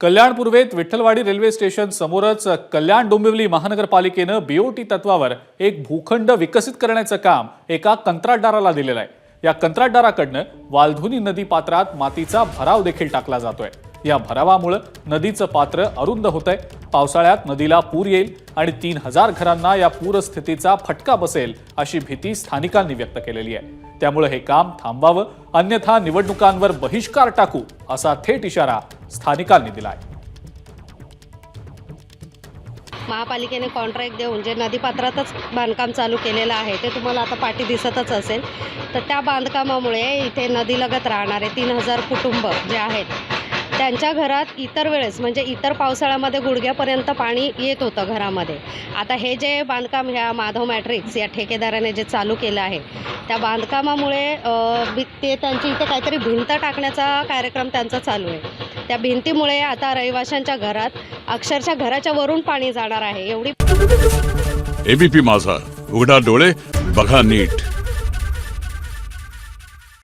कल्याण पूर्वेत Vitthalwadi railway station समोरच कल्याण डोंबिवली महानगरपालिकेनं BOT तत्वावर एक भूखंड विकसित करण्याचं काम एका कंत्राटदाराला दिलेलं आहे। या कंत्राटदाराकडनं वालधुनी नदी पात्रात मातीचा भराव देखील टाकला जातोय। या भरावामुळे नदीचं पात्र अरुंद होतंय। पावसाळ्यात नदीला पूर येईल आणि 3000 घरांना या पूरस्थितीचा फटका बसेल अशी भीती स्थानिकांनी व्यक्त केलेली आहे। त्यामुळे हे काम थांबवावं, अन्यथा निवडणुकांवर बहिष्कार टाकू असा थेट इशारा स्थानिकांनी दिलाय। महापालिकेने कॉन्ट्रॅक्ट देऊन जे नदीपात्रातच बांधकाम चालू केलेलं आहे ते तुम्हाला आता पाठी दिसतच असेल। तर त्या बांधकामामुळे इथे नदीलगत राहणारे 3000 कुटुंब जे आहेत त्यांच्या घरात इतर वेळेस म्हणजे इतर पावसाळ्यामध्ये गुडघ्यापर्यंत पाणी येत होतं घरामध्ये। आता हे जे बांधकाम ह्या माधव मॅट्रिक्स या ठेकेदाराने जे चालू केलं आहे त्या बांधकामामुळे ते त्यांची इथे काहीतरी भिंत टाकण्याचा कार्यक्रम त्यांचा चालू आहे। त्या भिंतीमुळे आता रहिवाशांच्या घरात अक्षरशः घराच्या वरून पाणी जाणार आहे। एवढी एबीपी माझा, उघडा डोळे बघा नीट।